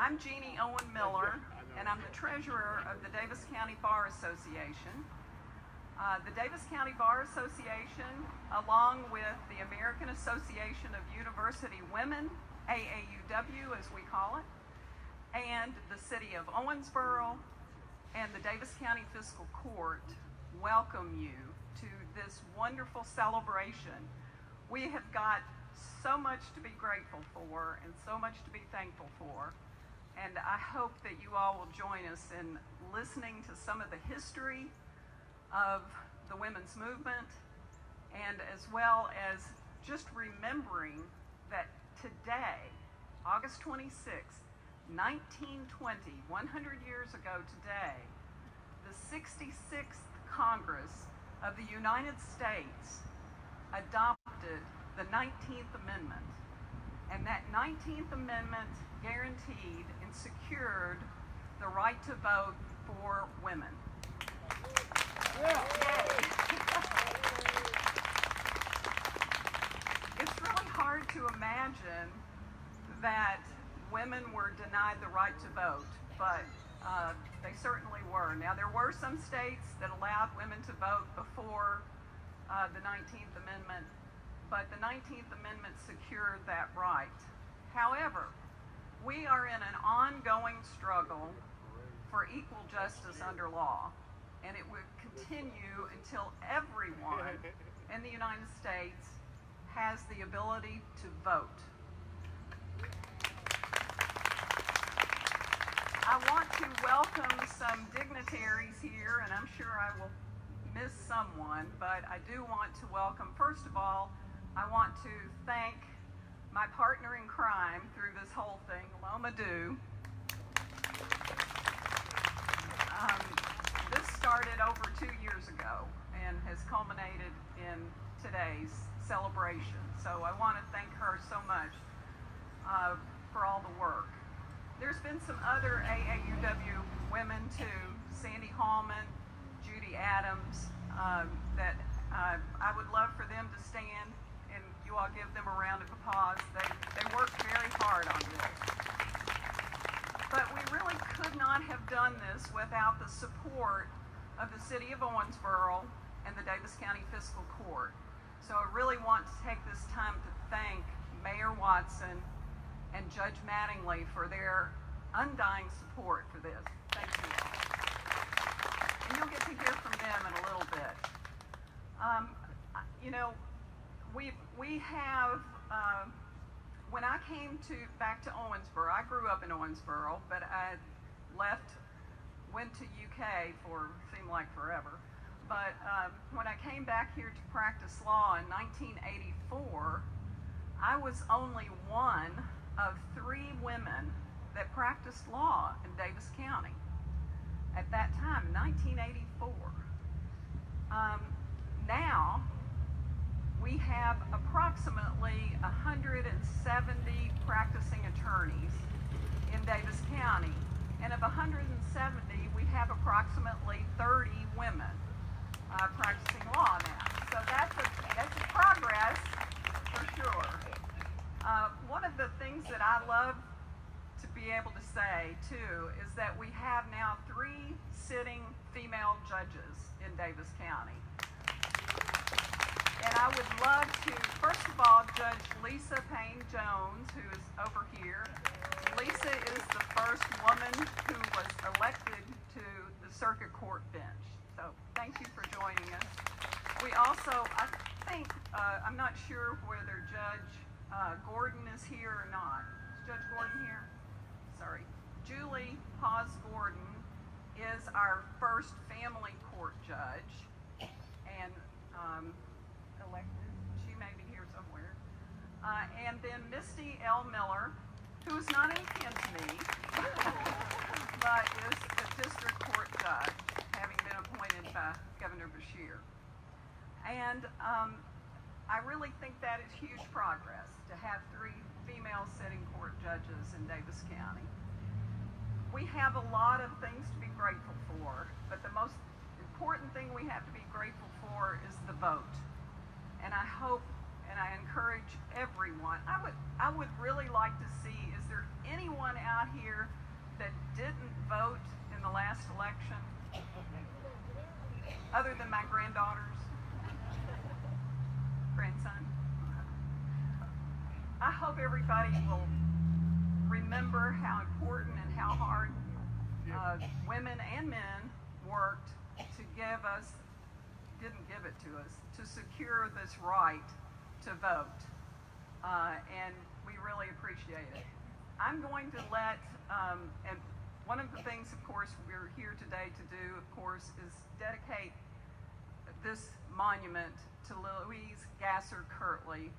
I'm Jeannie Owen Miller, and I'm the treasurer of the Daviess County Bar Association. The Daviess County Bar Association, along with the American Association of University Women, AAUW as we call it, and the City of Owensboro, and the Daviess County Fiscal Court welcome you to this wonderful celebration. We have got so much to be grateful for and so much to be thankful for. And I hope that you all will join us in listening to some of the history of the women's movement, and as well as just remembering that today, August 26, 1920, 100 years ago today, the 66th Congress of the United States adopted the 19th Amendment. And that 19th Amendment guaranteed and secured the right to vote for women. It's really hard to imagine that women were denied the right to vote, but they certainly were. Now, there were some states that allowed women to vote before the 19th Amendment, but the 19th Amendment secured that right. However, we are in an ongoing struggle for equal justice under law, and it would continue until everyone in the United States has the ability to vote. I want to welcome some dignitaries here, and I'm sure I will miss someone, but I do want to welcome, first of all, I want to thank my partner in crime through this whole thing, Loma Du. This started over 2 years ago and has culminated in today's celebration. So I want to thank her so much for all the work. There's been some other AAUW women too, Sandy Hallman, Judy Adams, that I would love for them to stand and you all give them a round of applause. They worked very hard on this. But we really could not have done this without the support of the City of Owensboro and the Daviess County Fiscal Court. So I really want to take this time to thank Mayor Watson and Judge Mattingly for their undying support for this. Thank you all. And you'll get to hear from them in a little bit. You know, we have, when I came back to Owensboro, I grew up in Owensboro, but I went to UK for, seemed like forever. But when I came back here to practice law in 1984, I was only one of 3 women that practiced law in Daviess County at that time, 1984. Now, we have approximately 170 practicing attorneys in Daviess County, and of 170, we have approximately 30 women practicing law now. So that's a progress for sure. One of the things that I love to be able to say too is that we have now 3 sitting female judges in Daviess County. And I would love to, first of all, Judge Lisa Payne Jones, who is over here. Lisa is the first woman who was elected to the circuit court bench. So thank you for joining us. We also, I think, I'm not sure whether Judge Gordon is here or not. Is Judge Gordon here? Sorry. Julie Hawes Gordon is our first family court judge, and elected. She may be here somewhere. And then Misty L. Miller, who is not any kin to me, but is the district court judge, having been appointed by Governor Beshear. And I really think that is huge progress to have 3 female sitting court judges in Daviess County. We have a lot of things to be grateful for, but the most important thing we have to be grateful for is the vote. And I hope and I encourage everyone. I would really like to see, is there anyone out here that didn't vote in the last election? Other than my grandson? I hope everybody will remember how important and how hard women and men worked to didn't give it to us, to secure this right to vote. And we really appreciate it. I'm going to let, and one of the things, of course, we're here today to do, of course, is dedicate this monument to Louise Gasser Kirtley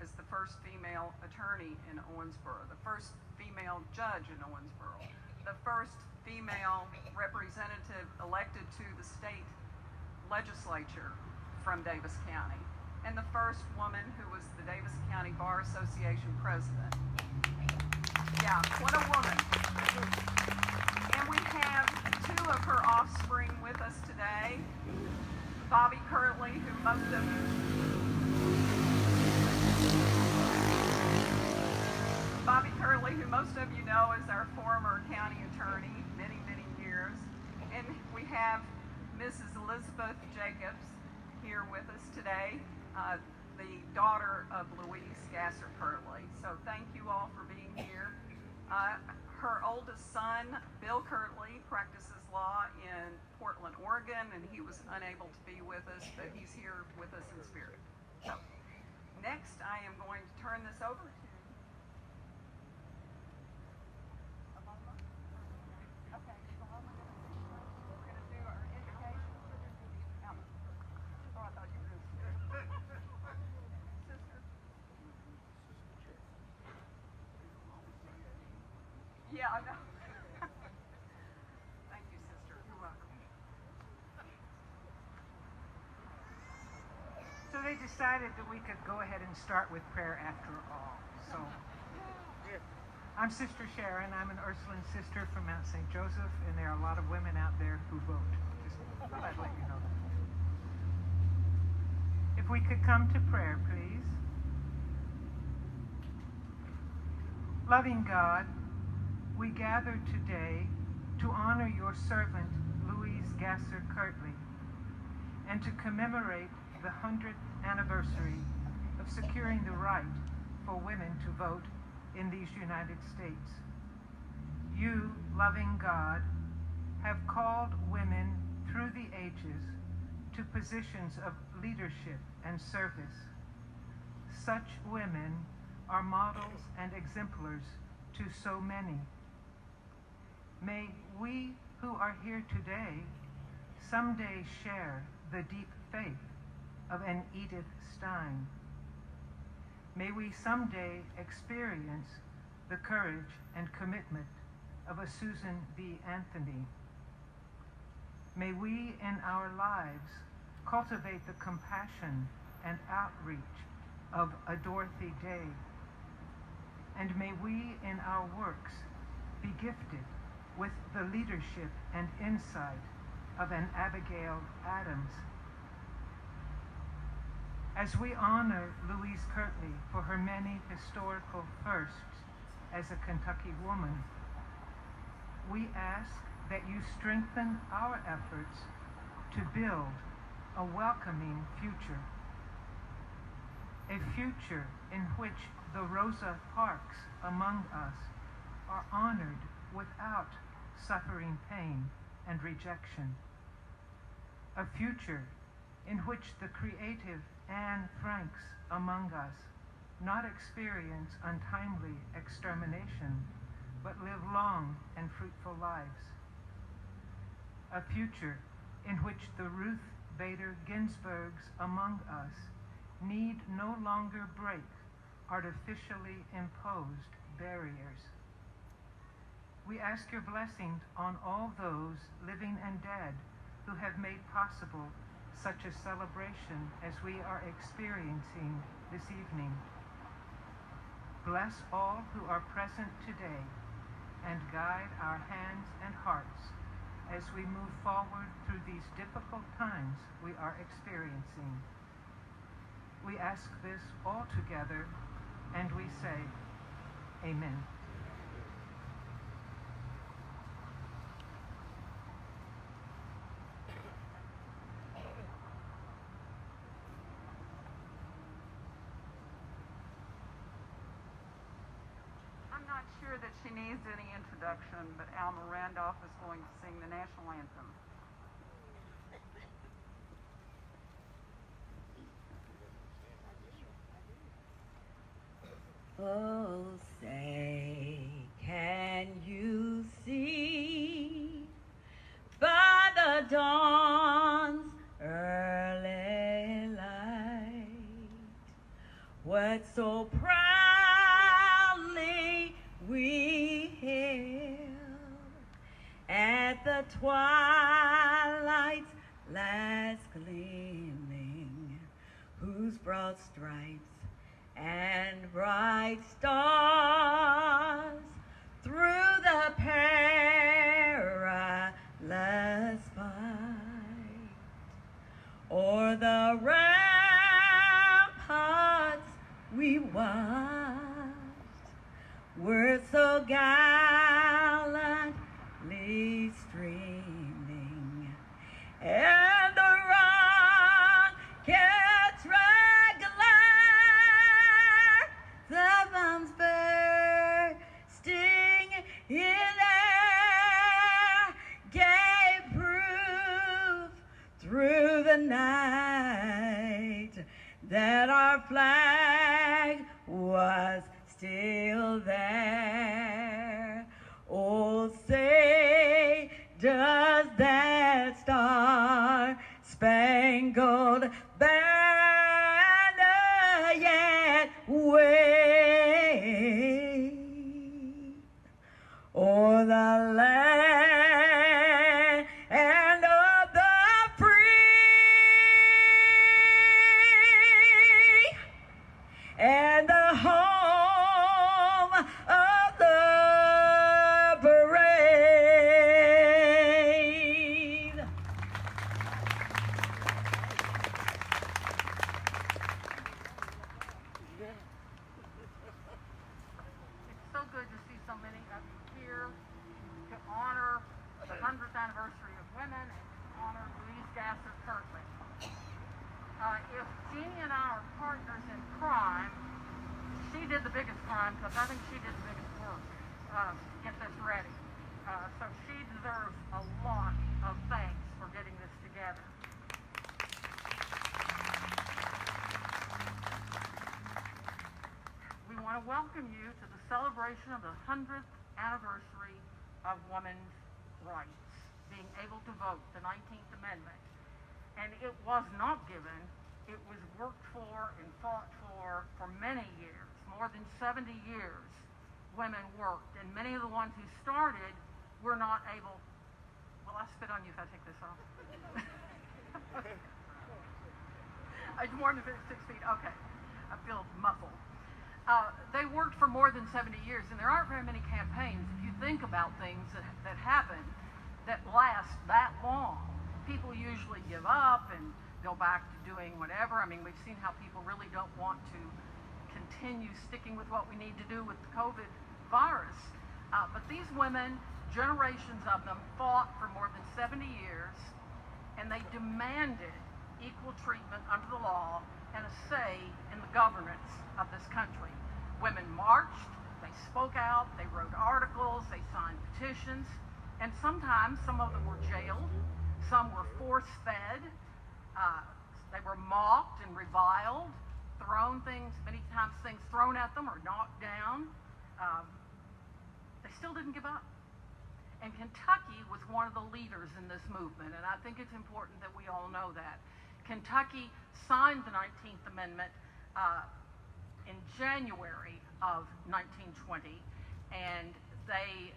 as the first female attorney in Owensboro, the first female judge in Owensboro, the first female representative elected to the state legislature from Daviess County, and the first woman who was the Daviess County Bar Association president. Yeah, what a woman. And we have two of her offspring with us today. Bobby Kirtley, who most of you know is our former county attorney, many, many years. And we have Mrs. Elizabeth Jacobs here with us today, the daughter of Louise Gasser Kirtley. So thank you all for being here. Her oldest son, Bill Kirtley, practices law in Portland, Oregon, and he was unable to be with us, but he's here with us in spirit. So next, I am going to turn this over to Yeah, I know. Thank you, sister. You're welcome. So they decided that we could go ahead and start with prayer after all. So I'm Sister Sharon. I'm an Ursuline sister from Mount St. Joseph, and there are a lot of women out there who vote. Just thought I'd let you know that. If we could come to prayer, please. Loving God, we gather today to honor your servant, Louise Gasser Kirtley, and to commemorate the 100th anniversary of securing the right for women to vote in these United States. You, loving God, have called women through the ages to positions of leadership and service. Such women are models and exemplars to so many. May we who are here today someday share the deep faith of an Edith Stein. May we someday experience the courage and commitment of a Susan B. Anthony. May we in our lives cultivate the compassion and outreach of a Dorothy Day. And may we in our works be gifted with the leadership and insight of an Abigail Adams. As we honor Louise Kirtley for her many historical firsts as a Kentucky woman, we ask that you strengthen our efforts to build a welcoming future. A future in which the Rosa Parks among us are honored without suffering pain and rejection. A future in which the creative Anne Franks among us not experience untimely extermination, but live long and fruitful lives. A future in which the Ruth Bader Ginsburgs among us need no longer break artificially imposed barriers. We ask your blessing on all those living and dead who have made possible such a celebration as we are experiencing this evening. Bless all who are present today and guide our hands and hearts as we move forward through these difficult times we are experiencing. We ask this all together, and we say, Amen. I'm not sure that she needs any introduction, but Alma Randolph is going to sing the national anthem. Oh, say, can you see by the dawn's early light what so proudly we hailed at the twilight's last gleaming, whose broad stripes and bright stars through the perilous fight o'er the ramparts we watched were so gallantly streaming, and the rockets the bombs bursting in air gave proof through the night that our flag was still there. Oh, say, does that star-spangled banner yet wave o'er the land of the free and the home of the brave? It's so good to see so many of you here to honor the 100th anniversary of women and to honor Louise Gasser Kirtley. If Jeannie and I are partners in crime, she did the biggest crime because I think she did the biggest work to get this ready. So she deserves a lot of thanks for getting this together. We want to welcome you to the celebration of the 100th anniversary of women's rights, being able to vote, the 19th Amendment. And it was not given, it was worked for and fought for many years, more than 70 years women worked, and many of the ones who started were not able, will I spit on you if I take this off? It's more than 6 feet, okay, I feel muffled. They worked for more than 70 years, and there aren't very many campaigns, if you think about things that happen, that last that long. People usually give up and go back to doing whatever. I mean, we've seen how people really don't want to continue sticking with what we need to do with the COVID virus. But these women, generations of them, fought for more than 70 years, and they demanded equal treatment under the law and a say in the governance of this country. Women marched, they spoke out, they wrote articles, they signed petitions, and sometimes some of them were jailed, some were force-fed, they were mocked and reviled, many times things thrown at them or knocked down. They still didn't give up. And Kentucky was one of the leaders in this movement, and I think it's important that we all know that. Kentucky signed the 19th Amendment in January of 1920, and they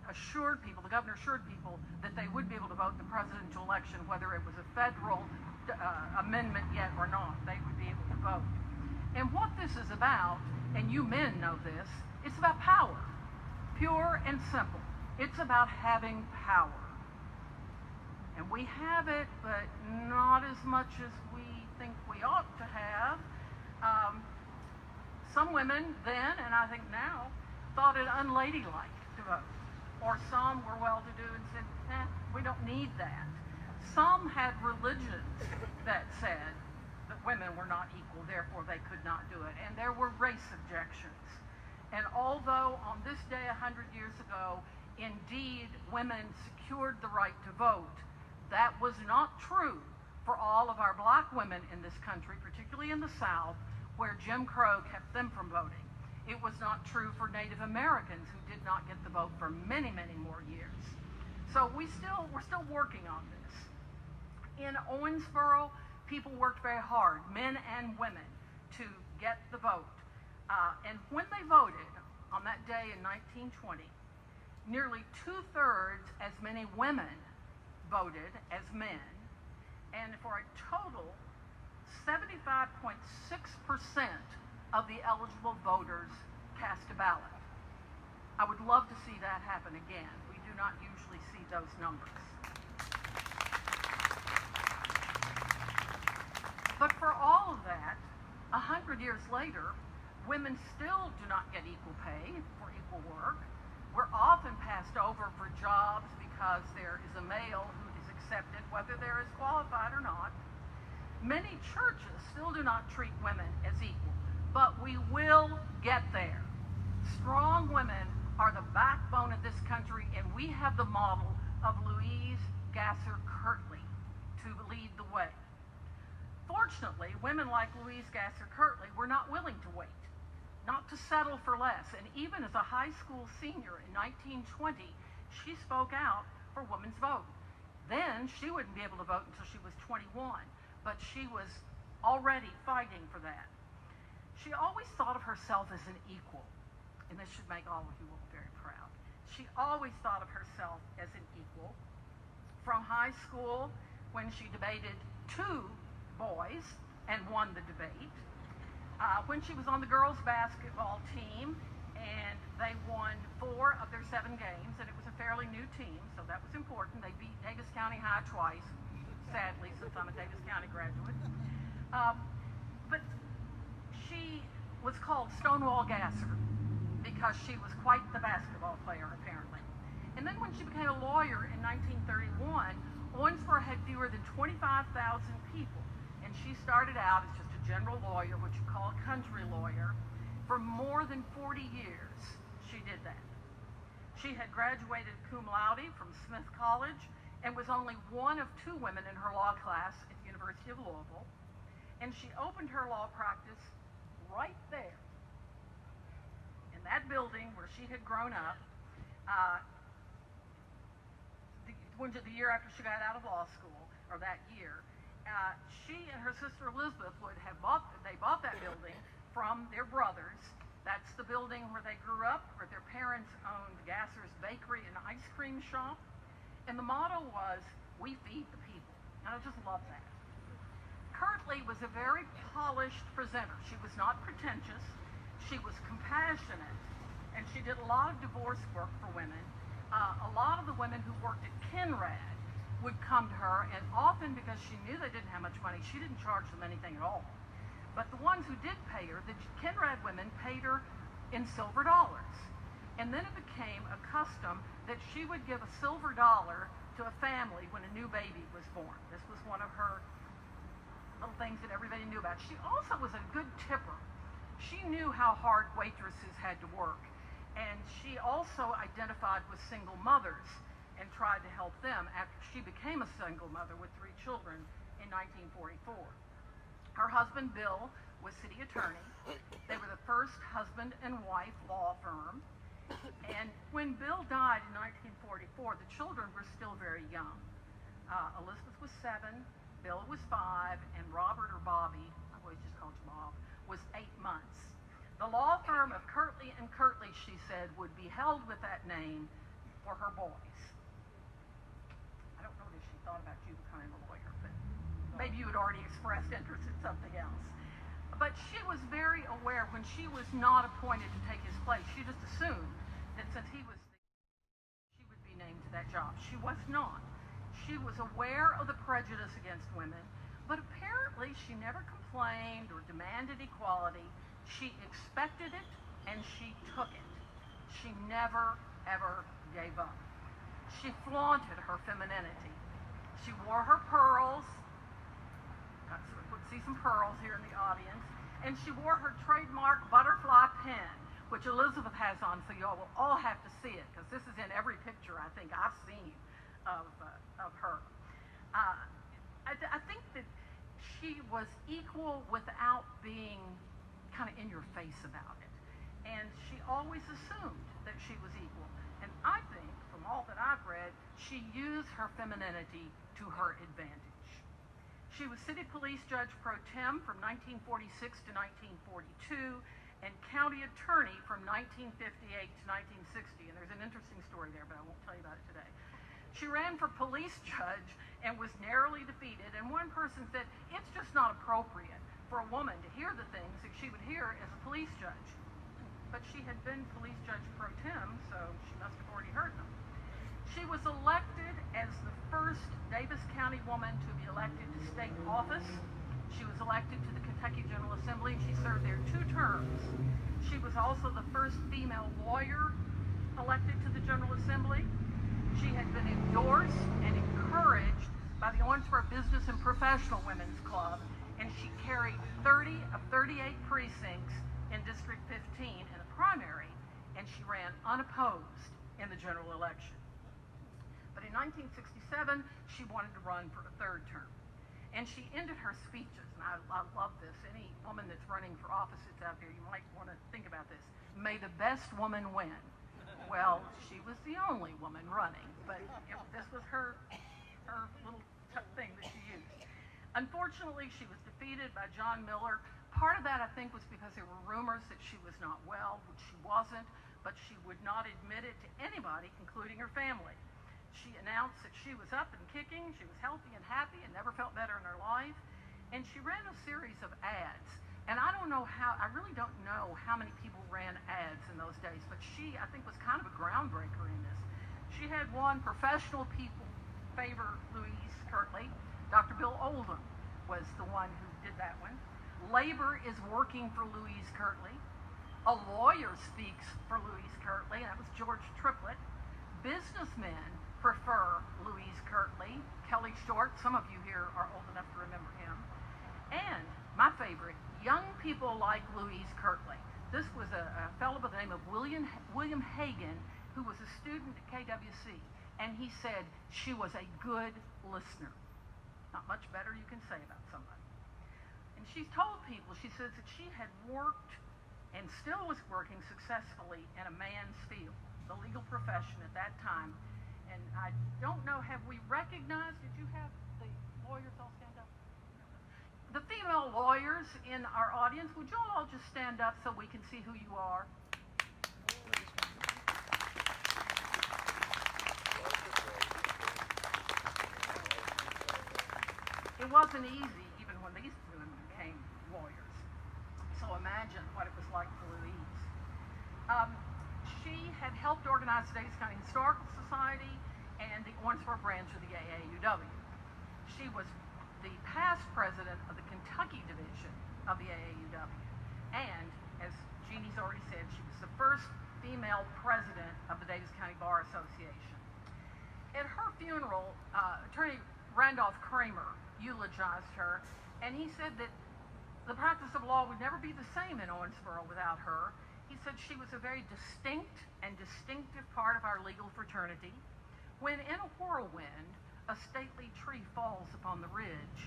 assured people, the governor assured people, that they would be able to vote in the presidential election, whether it was a federal amendment yet or not, they would be able to vote. And what this is about, and you men know this, it's about power, pure and simple. It's about having power. And we have it, but not as much as we think we ought to have. Some women then, and I think now, thought it unladylike to vote. Or some were well-to-do and said, we don't need that. Some had religions that said that women were not equal, therefore they could not do it. And there were race objections. And although on this day 100 years ago, indeed women secured the right to vote, that was not true for all of our black women in this country, particularly in the South, where Jim Crow kept them from voting. It was not true for Native Americans who did not get the vote for many, many more years. So we're still working on this. In Owensboro, people worked very hard, men and women, to get the vote. And when they voted on that day in 1920, nearly 2/3 as many women voted as men, and for a total 75.6% of the eligible voters cast a ballot. I would love to see that happen again. We do not usually see those numbers. But for all of that, 100 years later, women still do not get equal pay for equal work. We're often passed over for jobs because there is a male who is accepted, whether they're as qualified or not. Many churches still do not treat women as equal, but we will get there. Strong women are the backbone of this country, and we have the model of Louise Gasser Kirtley to lead the way. Fortunately, women like Louise Gasser Kirtley were not willing to wait, not to settle for less, and even as a high school senior in 1920, she spoke out for women's vote. Then she wouldn't be able to vote until she was 21. But she was already fighting for that. She always thought of herself as an equal, and this should make all of you all very proud. She always thought of herself as an equal. From high school, when she debated 2 boys and won the debate, when she was on the girls' basketball team, and they won 4 of their 7 games, and it was a fairly new team, so that was important. They beat Daviess County High twice, sadly, since I'm a Daviess County graduate. But she was called Stonewall Gasser because she was quite the basketball player, apparently. And then when she became a lawyer in 1931, Owensboro had fewer than 25,000 people. And she started out as just a general lawyer, what you call a country lawyer. For more than 40 years, she did that. She had graduated cum laude from Smith College and was only one of 2 women in her law class at the University of Louisville. And she opened her law practice right there, in that building where she had grown up. The year after she got out of law school, or that year, she and her sister Elizabeth bought that building from their brothers. That's the building where they grew up, where their parents owned Gasser's Bakery and Ice Cream Shop. And the motto was, we feed the people. And I just love that. Kirtley was a very polished presenter. She was not pretentious. She was compassionate. And she did a lot of divorce work for women. A lot of the women who worked at Kinrad would come to her, and often because she knew they didn't have much money, she didn't charge them anything at all. But the ones who did pay her, the Kinrad women paid her in silver dollars. And then it became a custom that she would give a silver dollar to a family when a new baby was born. This was one of her little things that everybody knew about. She also was a good tipper. She knew how hard waitresses had to work. And she also identified with single mothers and tried to help them after she became a single mother with 3 children in 1944. Her husband, Bill, was city attorney. They were the first husband and wife law firm. And when Bill died in 1944, the children were still very young. Elizabeth was 7, Bill was 5, and Robert, or Bobby, I've always just called him Bob, was 8 months. The law firm of Kirtley and Kirtley, she said, would be held with that name for her boys. I don't know that she thought about you becoming a lawyer, but maybe you had already expressed interest in something else. But she was very aware when she was not appointed to take his place. She just assumed that since he was she would be named to that job. She was not. She was aware of the prejudice against women, But apparently she never complained or demanded equality. She expected it and she took it. She never, ever gave up. She flaunted her femininity. She wore her pearls. See some pearls here in the audience. And she wore her trademark butterfly pin, which Elizabeth has on, so y'all will all have to see it, because this is in every picture I think I've seen of her. I think that she was equal without being kind of in your face about it. And she always assumed that she was equal. And I think, from all that I've read, she used her femininity to her advantage. She was city police judge pro tem from 1946 to 1942 and county attorney from 1958 to 1960. And there's an interesting story there, but I won't tell you about it today. She ran for police judge and was narrowly defeated. And one person said, it's just not appropriate for a woman to hear the things that she would hear as a police judge. But she had been police judge pro tem, so she must have already heard them. She was elected as the first Daviess County woman to be elected to state office. She was elected to the Kentucky General Assembly, and she served there 2 terms. She was also the first female lawyer elected to the General Assembly. She had been endorsed and encouraged by the Owensboro Business and Professional Women's Club, and she carried 30 of 38 precincts in District 15 in a primary, and she ran unopposed in the general election. But in 1967, she wanted to run for a 3rd term. And she ended her speeches, and I love this. Any woman that's running for office that's out there, you might want to think about this. May the best woman win. Well, she was the only woman running, but this was her little thing that she used. Unfortunately, she was defeated by John Miller. Part of that, I think, was because there were rumors that she was not well, which she wasn't, but she would not admit it to anybody, including her family. She announced that she was up and kicking, she was healthy and happy and never felt better in her life. And she ran a series of ads. And I really don't know how many people ran ads in those days, but she, I think, was kind of a groundbreaker in this. She had one, professional people favor Louise Kirtley. Dr. Bill Oldham was the one who did that one. Labor is working for Louise Kirtley. A lawyer speaks for Louise Kirtley, and that was George Triplett. Businessmen prefer Louise Kirtley. Kelly Short, some of you here are old enough to remember him. And my favorite, young people like Louise Kirtley. This was a fellow by the name of William Hagan, who was a student at KWC, and he said she was a good listener. Not much better you can say about somebody. And she's told people, she says that she had worked and still was working successfully in a man's field, the legal profession at that time. And I don't know, have we recognized, did you have the lawyers all stand up? The female lawyers in our audience, would you all just stand up so we can see who you are? It wasn't easy even when these women became lawyers. So imagine what it was like for Louise. She had helped organize the Daviess County Historical Society and the Owensboro branch of the AAUW. She was the past president of the Kentucky division of the AAUW. And, as Jeannie's already said, she was the first female president of the Daviess County Bar Association. At her funeral, Attorney Randolph Kramer eulogized her, and he said that the practice of law would never be the same in Owensboro without her. He said she was a very distinct and distinctive part of our legal fraternity. When in a whirlwind, a stately tree falls upon the ridge,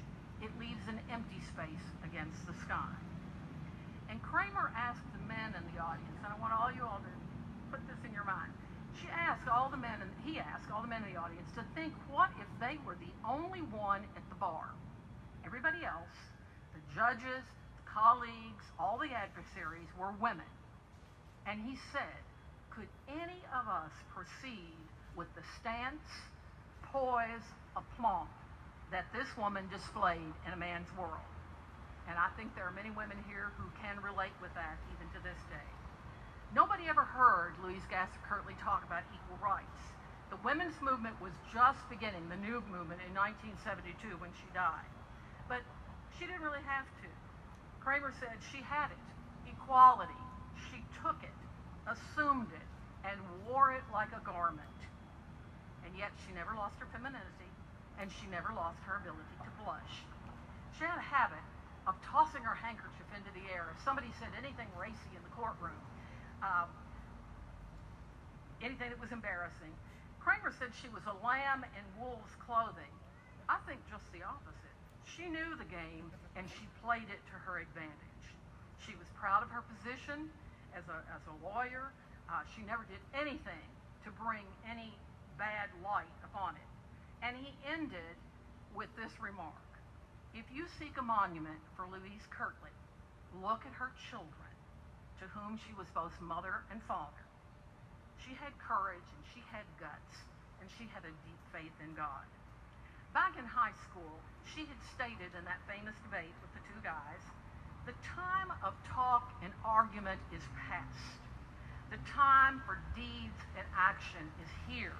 it leaves an empty space against the sky. And Kramer asked the men in the audience, and I want all you all to put this in your mind. He asked all the men in the audience to think, what if they were the only one at the bar? Everybody else, the judges, the colleagues, all the adversaries were women. And he said, could any of us proceed with the stance, poise, aplomb that this woman displayed in a man's world? And I think there are many women here who can relate with that even to this day. Nobody ever heard Louise Gasser Kirtley talk about equal rights. The women's movement was just beginning, the new movement, in 1972 when she died. But she didn't really have to. Kramer said she had it, equality. She took it, assumed it, and wore it like a garment. And yet she never lost her femininity, and she never lost her ability to blush. She had a habit of tossing her handkerchief into the air if somebody said anything racy in the courtroom, anything that was embarrassing. Kramer said she was a lamb in wolf's clothing. I think just the opposite. She knew the game, and she played it to her advantage. She was proud of her position as a lawyer. She never did anything to bring any bad light upon it. And he ended with this remark: if you seek a monument for Louise Kirtley, look at her children, to whom she was both mother and father. She had courage, and she had guts, and she had a deep faith in God. Back in high school, she had stated in that famous debate with the two guys, the time of talk and argument is past. The time for deeds and action is here.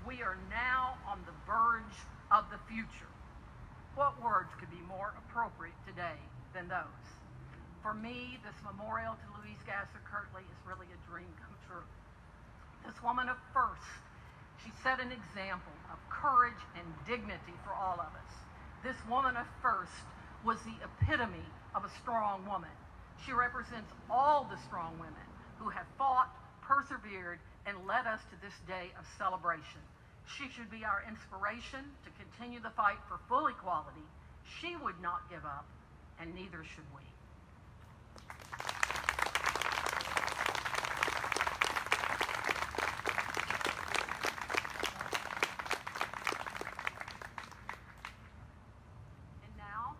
We are now on the verge of the future. What words could be more appropriate today than those? For me, this memorial to Louise Gasser Kirtley is really a dream come true. This woman of first, she set an example of courage and dignity for all of us. This woman of first was the epitome of a strong woman. She represents all the strong women who have fought, persevered, and led us to this day of celebration. She should be our inspiration to continue the fight for full equality. She would not give up, and neither should we. And now,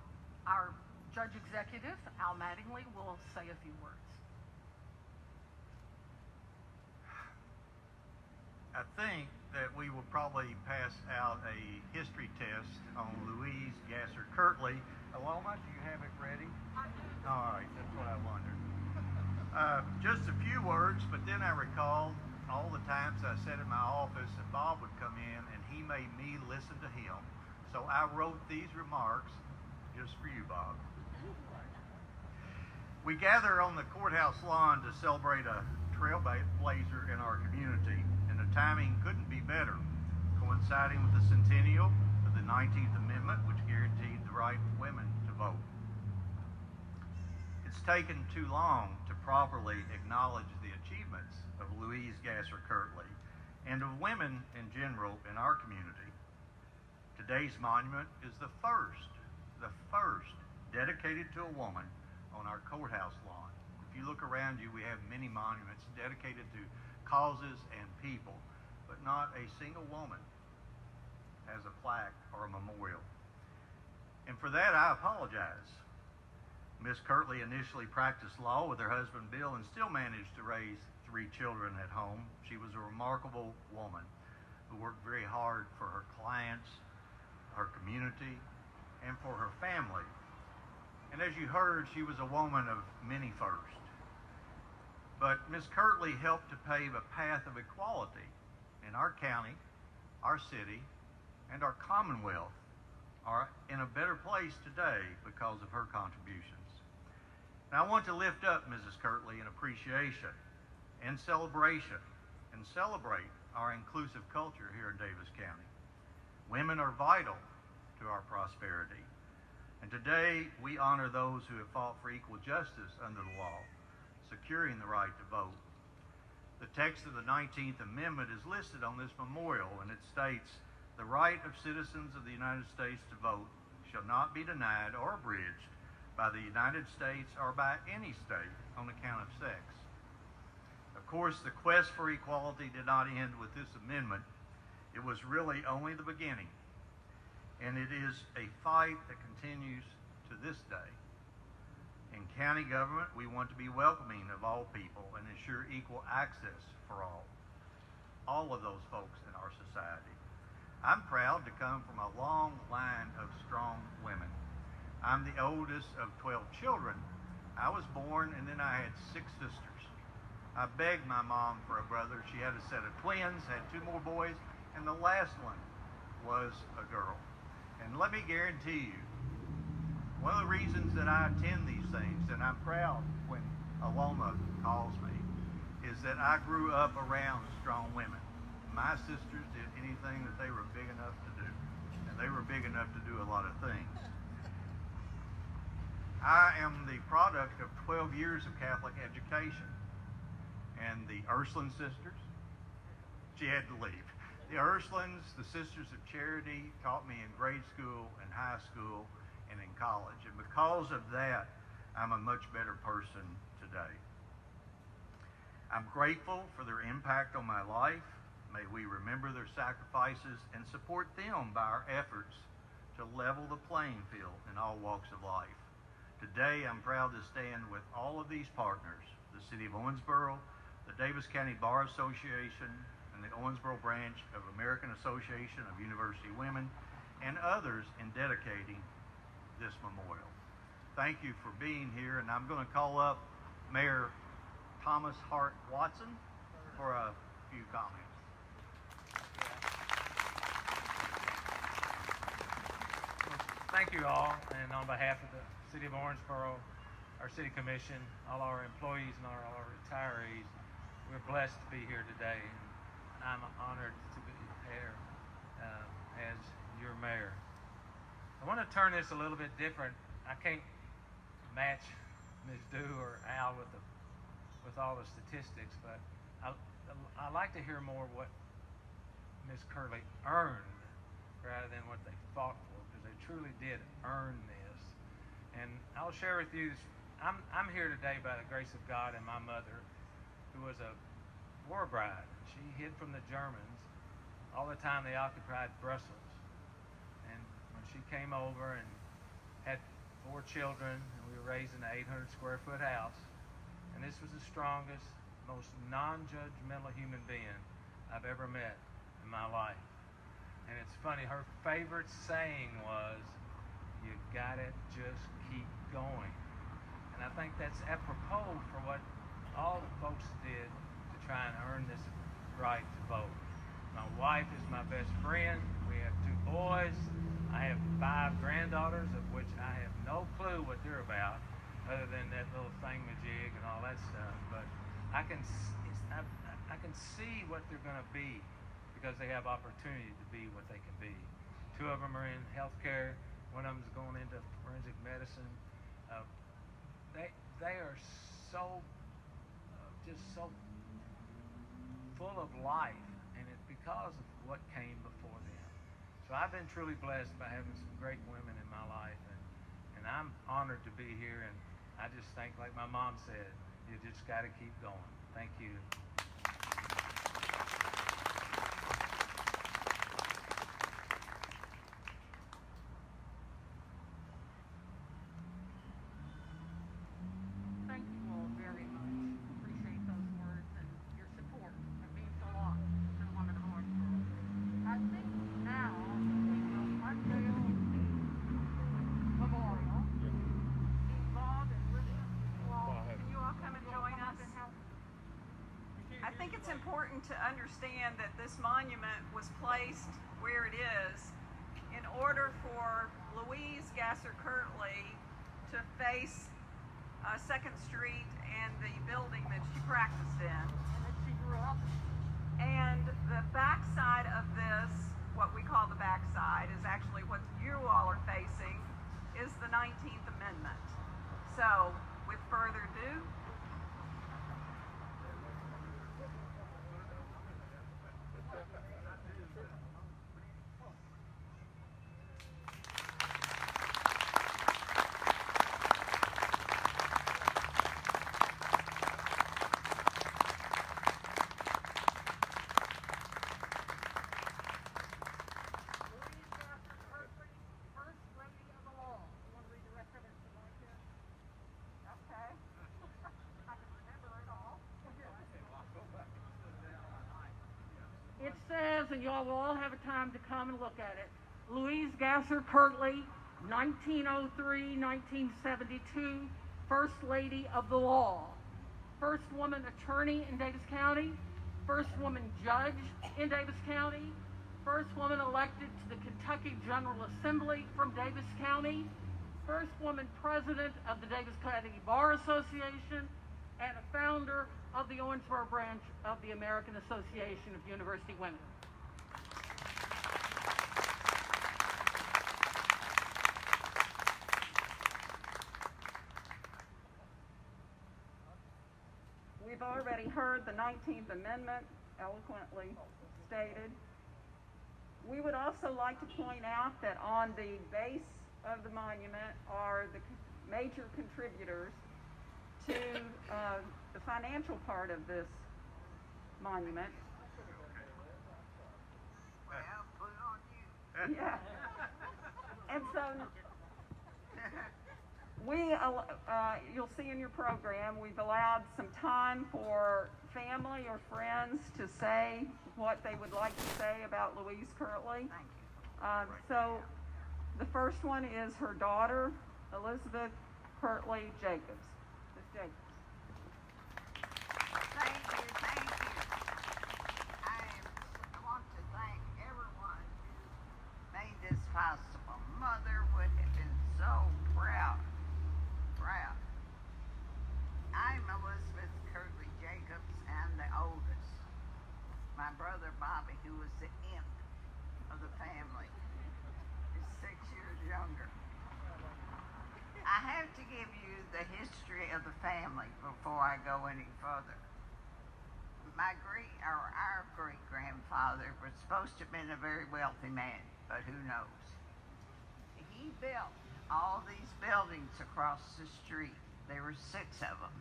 our Judge Executive, Al Mattingly, will say a few words. I think that we will probably pass out a history test on Louise Gasser Kirtley. Aloma, do you have it ready? All right, that's what I wondered. Just a few words, but then I recalled all the times I sat in my office and Bob would come in and he made me listen to him. So I wrote these remarks just for you, Bob. We gather on the courthouse lawn to celebrate a trailblazer in our community. The timing couldn't be better, coinciding with the centennial of the 19th Amendment, which guaranteed the right of women to vote. It's taken too long to properly acknowledge the achievements of Louise Gasser Kirtley and of women in general in our community. Today's monument is the first dedicated to a woman on our courthouse lawn. If you look around you, we have many monuments dedicated to causes and people, but not a single woman has a plaque or a memorial. And for that, I apologize. Miss Kirtley initially practiced law with her husband Bill and still managed to raise 3 children at home. She was a remarkable woman who worked very hard for her clients, her community, and for her family. And as you heard, she was a woman of many firsts. But Ms. Kirtley helped to pave a path of equality in our county, our city, and our Commonwealth are in a better place today because of her contributions. Now I want to lift up Mrs. Kirtley in appreciation and celebration and celebrate our inclusive culture here in Daviess County. Women are vital to our prosperity. And today we honor those who have fought for equal justice under the law, securing the right to vote. The text of the 19th Amendment is listed on this memorial, and it states, "The right of citizens of the United States to vote shall not be denied or abridged by the United States or by any state on account of sex." Of course, the quest for equality did not end with this amendment. It was really only the beginning, and it is a fight that continues to this day. In county government, we want to be welcoming of all people and ensure equal access for all of those folks in our society. I'm proud to come from a long line of strong women. I'm the oldest of 12 children. I was born and then I had 6 sisters. I begged my mom for a brother. She had a set of twins, had 2 more boys, and the last one was a girl. And let me guarantee you, One of the reasons that I attend these things, and I'm proud when Aloma calls me, is that I grew up around strong women. My sisters did anything that they were big enough to do, and they were big enough to do a lot of things. I am the product of 12 years of Catholic education, and the Ursuline sisters, she had to leave. The Ursulines, the Sisters of Charity, taught me in grade school and high school and in college, and because of that, I'm a much better person today. I'm grateful for their impact on my life. May we remember their sacrifices and support them by our efforts to level the playing field in all walks of life. Today, I'm proud to stand with all of these partners, the City of Owensboro, the Daviess County Bar Association, and the Owensboro branch of American Association of University Women, and others in dedicating this memorial. Thank you for being here, and I'm going to call up Mayor Thomas Hart Watson for a few comments. Thank you all, and on behalf of the City of Owensboro, our City Commission, all our employees and all our retirees, we're blessed to be here today, and I'm honored to be here as your mayor. I want to turn this a little bit different. I can't match Ms. Dew or Al with all the statistics, but I like to hear more what Ms. Kirtley earned rather than what they fought for, because they truly did earn this. And I'll share with you, I'm here today by the grace of God and my mother, who was a war bride. She hid from the Germans all the time they occupied Brussels. And when she came over and had 4 children, and we were raised in an 800 square foot house, and this was the strongest, most non-judgmental human being I've ever met in my life. And it's funny, her favorite saying was, "You gotta just keep going." And I think that's apropos for what all the folks did to try and earn this right to vote. My wife is my best friend. We have 2 boys. I have 5 granddaughters, of which I have no clue what they're about, other than that little thingamajig and all that stuff. But I can see what they're going to be, because they have opportunity to be what they can be. 2 of them are in healthcare. One of them is going into forensic medicine. They are so just so full of life, and it's because of what came before them. So I've been truly blessed by having some great women in my life, and I'm honored to be here. And I just think, like my mom said, you just got to keep going. Thank you. Thank you all very much. Appreciate those words and your support. It means a lot to the women of Owensboro. I think now we will unveil the memorial. Bob and Lydia, can you all come and join us? I think it's important to understand that this monument was placed where it is in order for Louise Gasser Kirtley to face 2nd Street and the building that she practiced in. And that she grew up. And the backside of this, what we call the backside, is actually what you all are facing, is the 19th Amendment. So, with further ado, Louise Gasser Kirtley, First Lady of the Law. You want to read the rest of it tonight here? okay. I can remember it all. It says, and y'all will all have a time to come and look at it, Louise Gasser Kirtley, 1903-1972, First Lady of the Law. First woman attorney in Daviess County, first woman judge in Daviess County, first woman elected to the Kentucky General Assembly from Daviess County, first woman president of the Daviess County Bar Association, and a founder of the Owensboro branch of the American Association of University Women. We've already heard the 19th Amendment eloquently stated. We would also like to point out that on the base of the monument are the major contributors to the financial part of this monument. Well, put it on you. Yeah. And so you'll see in your program, we've allowed some time for family or friends to say what they would like to say about Louise Kirtley. Thank you. So the first one is her daughter, Elizabeth Kirtley Jacobs. Ms. Jacobs. Thank you, thank you. I want to thank everyone who made this possible. Mother would have been so proud. I'm Elizabeth Kirtley Jacobs, and the oldest. My brother Bobby, who was the imp of the family, is 6 years younger. I have to give you the history of the family before I go any further. Our great grandfather was supposed to have been a very wealthy man, but who knows? He built all these buildings across the street. There were 6 of them.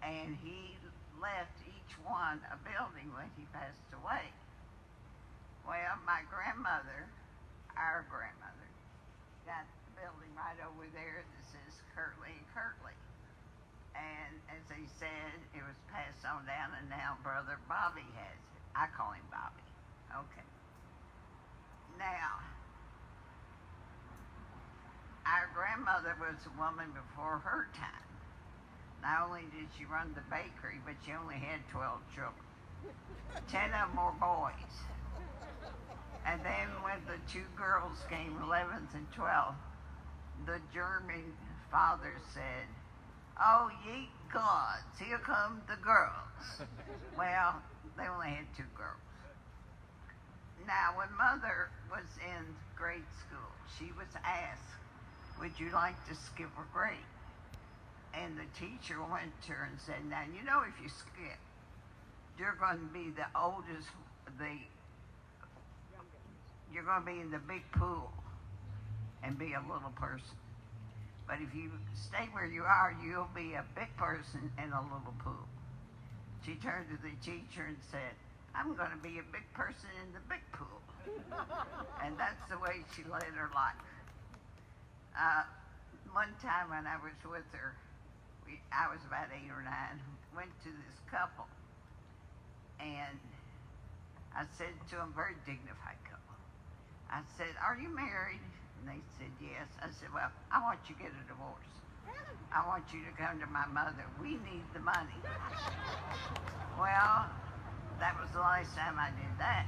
And he left each one a building when he passed away. Well, my grandmother, our grandmother, got the building right over there that says Kirtley and Kirtley. And as they said, it was passed on down, and now brother Bobby has it. I call him Bobby. Okay. Now, our grandmother was a woman before her time. Not only did she run the bakery, but she only had 12 children. 10 of them were boys. And then when the 2 girls came, 11th and 12th, the German father said, "Oh, ye gods, here come the girls." Well, they only had 2 girls. Now, when Mother was in grade school, she was asked, "Would you like to skip a grade?" And the teacher went to her and said, "Now, you know, if you skip, you're going to be the oldest, you're going to be in the big pool and be a little person. But if you stay where you are, you'll be a big person in a little pool." She turned to the teacher and said, "I'm going to be a big person in the big pool." And that's the way she led her life. One time when I was with her, I was about 8 or 9, went to this couple, and I said to them, very dignified couple, I said, "Are you married?" And they said, "Yes." I said, "Well, I want you to get a divorce. I want you to come to my mother. We need the money." Well, that was the last time I did that.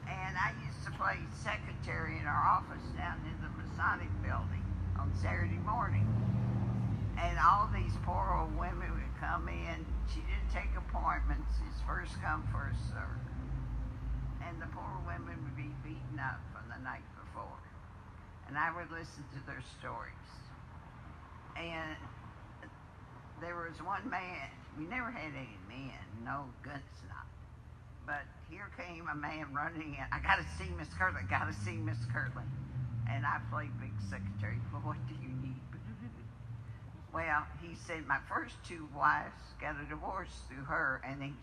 And I used to play secretary in our office down in the Masonic building on Saturday morning. And all these poor old women would come in. She didn't take appointments. It's first come, first served. And the poor women would be beaten up from the night before. And I would listen to their stories. And there was one man, we never had any men, no gun snuff. But here came a man running in. "I got to see Miss Kirtley, got to see Miss Kirtley." And I played big secretary. "Well, what do you need?" Well, he said, "My first 2 wives got a divorce through her, and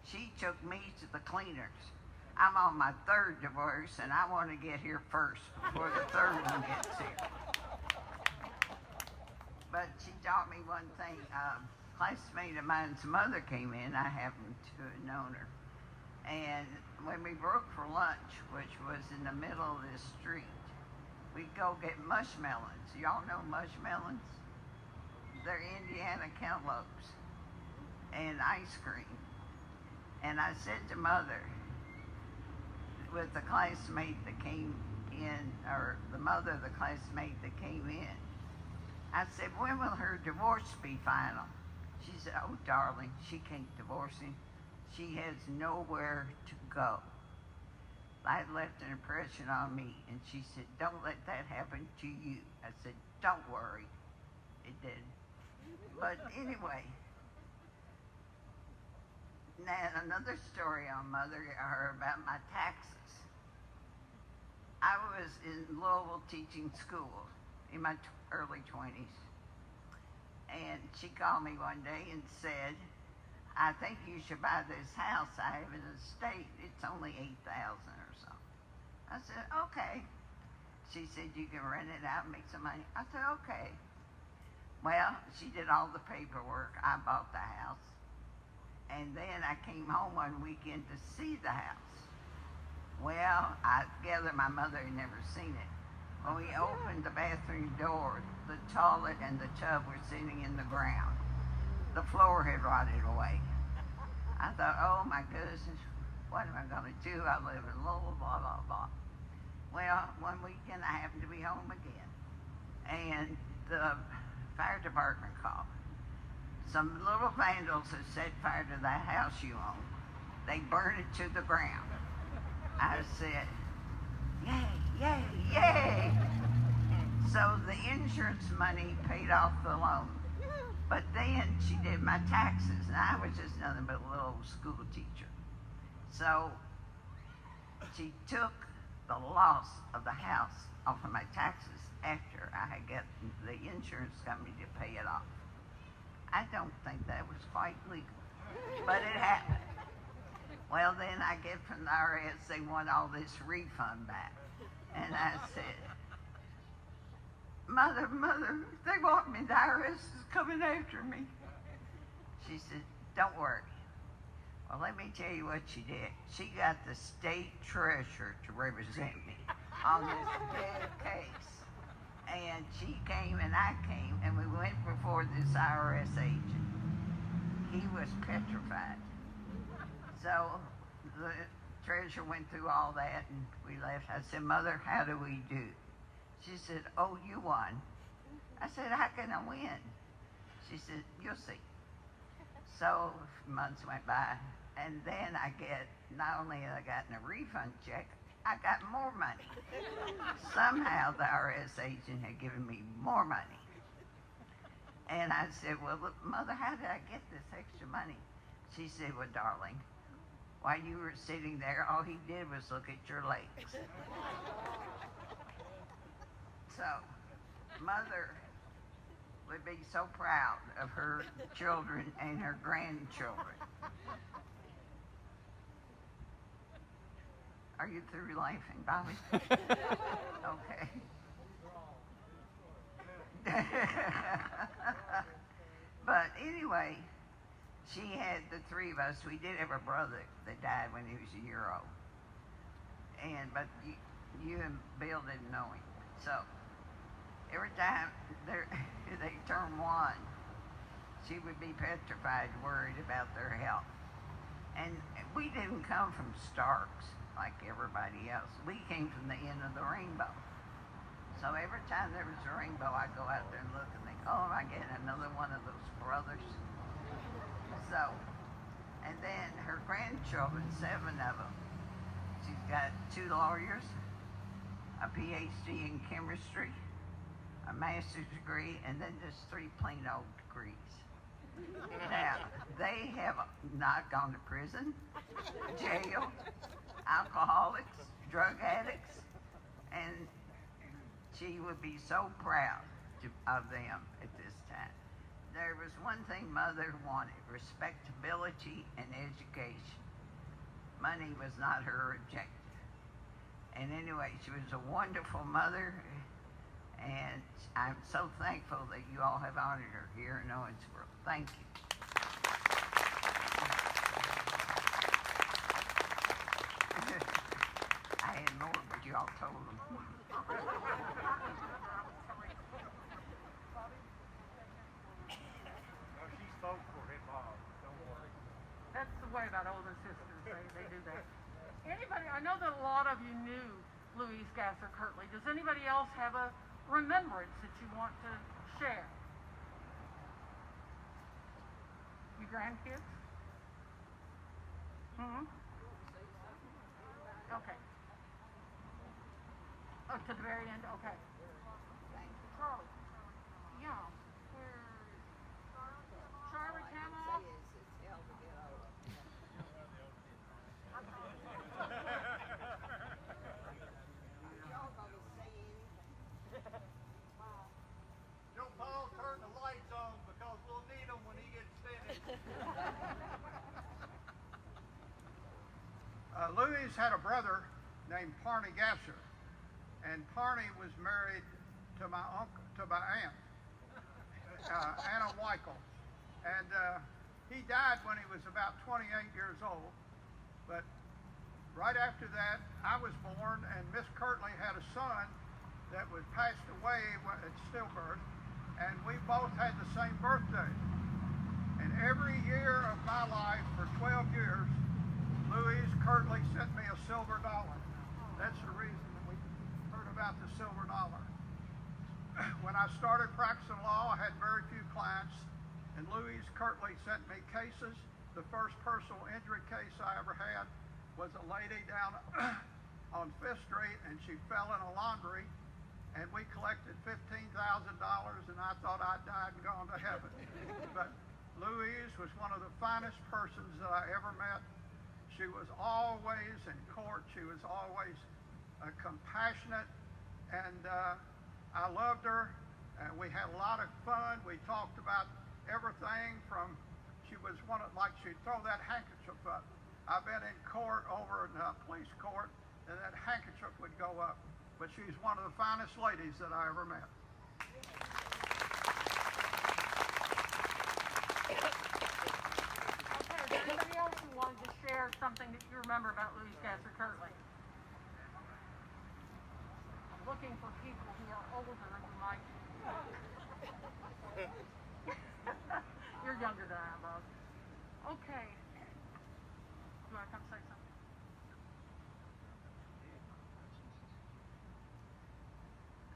she took me to the cleaners. I'm on my 3rd divorce, and I want to get here first before the 3rd one gets here." But she taught me one thing. A classmate of mine's mother came in. I happened to have known her. And when we broke for lunch, which was in the middle of this street, we'd go get mushmelons. Y'all know mushmelons? They're Indiana cantaloupes and ice cream. And I said to Mother, with the classmate that came or the mother of the classmate that came in. I said, when will her divorce be final? She said, oh, darling, she can't divorce him. She has nowhere to go. That left an impression on me, and she said, don't let that happen to you. I said, don't worry. It did. But anyway, now another story on Mother or about my taxes. I was in Louisville teaching school in my early 20s, and she called me one day and said, I think you should buy this house. I have an estate. It's only $8,000 or something. I said, okay. She said, you can rent it out and make some money. I said, okay. Well, she did all the paperwork. I bought the house. And then I came home one weekend to see the house. Well, I gather my mother had never seen it. When we opened the bathroom door, the toilet and the tub were sitting in the ground. The floor had rotted away. I thought, oh my goodness, what am I going to do? I live in Louisville, blah, blah, blah. Well, one weekend I happened to be home again, and the fire department called. Some little vandals had set fire to that house you own. They burned it to the ground. I said, yay, yay, yay. So the insurance money paid off the loan. But then she did my taxes, and I was just nothing but a little school teacher. So she took the loss of the house off of my taxes after I had got the insurance company to pay it off. I don't think that was quite legal, but it happened. Well, then I get from the IRS, they want all this refund back. And I said, Mother, they want me, the IRS is coming after me. She said, don't worry. Well, let me tell you what she did. She got the state treasurer to represent me on this dead case. And she came and I came, and we went before this IRS agent. He was petrified. So the treasurer went through all that, and we left. I said, Mother, how do we do? She said, oh, you won. I said, how can I win? She said, you'll see. So months went by, and then I get, not only had I gotten a refund check, I got more money. Somehow the IRS agent had given me more money. And I said, well, look, Mother, how did I get this extra money? She said, well, darling, while you were sitting there, all he did was look at your legs. So, Mother would be so proud of her children and her grandchildren. Are you through laughing, Bobby? Okay. But anyway, she had the three of us. We did have a brother that died when he was a year old. But you and Bill didn't know him. So every time they turned one, she would be petrified, worried about their health. And we didn't come from Starks like everybody else. We came from the end of the rainbow. So every time there was a rainbow, I'd go out there and look and think, oh, am I getting another one of those brothers? So, and then her grandchildren, 7 of them. She's got 2 lawyers, a PhD in chemistry, a master's degree, and then just 3 plain old degrees. Now, they have not gone to prison, jail, alcoholics, drug addicts, and she would be so proud of them at this time. There was one thing Mother wanted, respectability and education. Money was not her objective. And anyway, she was a wonderful mother, and I'm so thankful that you all have honored her here in Owensboro. Thank you. I had more, but you all told them. She spoke for him, Bob. Don't worry. That's the way about older sisters. They do that. Anybody, I know that a lot of you knew Louise Gasser Kirtley. Does anybody else have a remembrance that you want to share? You grandkids? Okay. Oh, to the very end? Okay. Charlie. Yeah. Charlie, come on. Don't Paul turn the lights on because we'll need them when he gets finished. Louise had a brother named Parney Gasser, and Parney was married to my aunt, Anna Weichel, and he died when he was about 28 years old. But right after that, I was born, and Miss Kirtley had a son that was passed away at stillbirth, and we both had the same birthday. And every year of my life for 12 years, Louise Kirtley sent me a silver dollar. That's the reason that we heard about the silver dollar. When I started practicing law, I had very few clients, and Louise Kirtley sent me cases. The first personal injury case I ever had was a lady down on 5th Street, and she fell in a laundry, and we collected $15,000, and I thought I'd died and gone to heaven. But Louise was one of the finest persons that I ever met. She was always in court. She was always compassionate, and I loved her. And we had a lot of fun. We talked about everything from, she was one of, like she'd throw that handkerchief up. I've been in court over in police court, and that handkerchief would go up. But she's one of the finest ladies that I ever met. Okay, is there anybody else who wanted to share something that you remember about Louise Gasser Kirtley? I'm looking for people who are older who might. You're younger than I am, Bob. Okay. You want to come say something?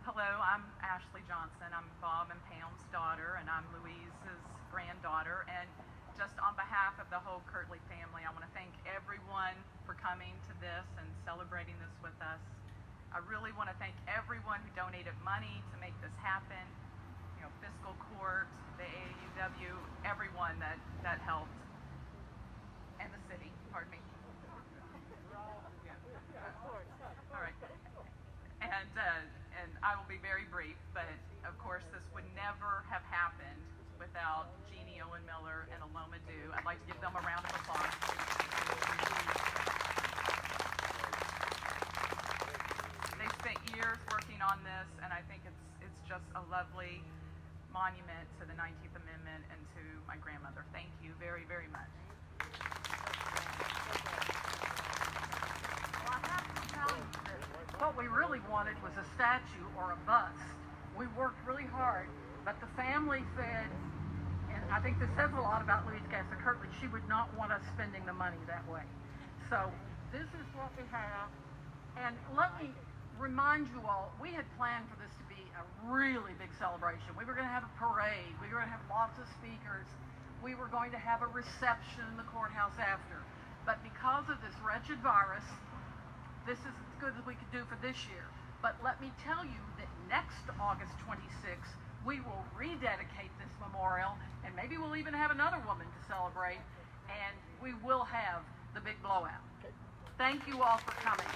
Hello, I'm Ashley Johnson. I'm Bob and Pam's daughter, and I'm Louise's granddaughter. And just on behalf of the whole Kirtley family, I want to thank everyone for coming to this and celebrating this with us. I really want to thank everyone who donated money to make this happen. You know, fiscal court, the AAUW, everyone that helped, and the city. Pardon me. All right. And I will be very brief, but of course this would never have happened without Jeannie Owen Miller and Aloma Dew. I'd like to give them a round of applause. They spent years working on this, and I think it's just a lovely monument to the 19th Amendment and to my grandmother. Thank you very, very much. Well, I have to tell you that what we really wanted was a statue or a bust. We worked really hard, but the family said, and I think this says a lot about Louise Gasser Kirtley, she would not want us spending the money that way. So this is what we have. And let me remind you all, we had planned for this to be a really big celebration. We were going to have a parade. We were going to have lots of speakers. We were going to have a reception in the courthouse after. But because of this wretched virus, this is as good as we could do for this year. But let me tell you that next August 26th, we will rededicate this memorial, and maybe we'll even have another woman to celebrate, and we will have the big blowout. Thank you all for coming.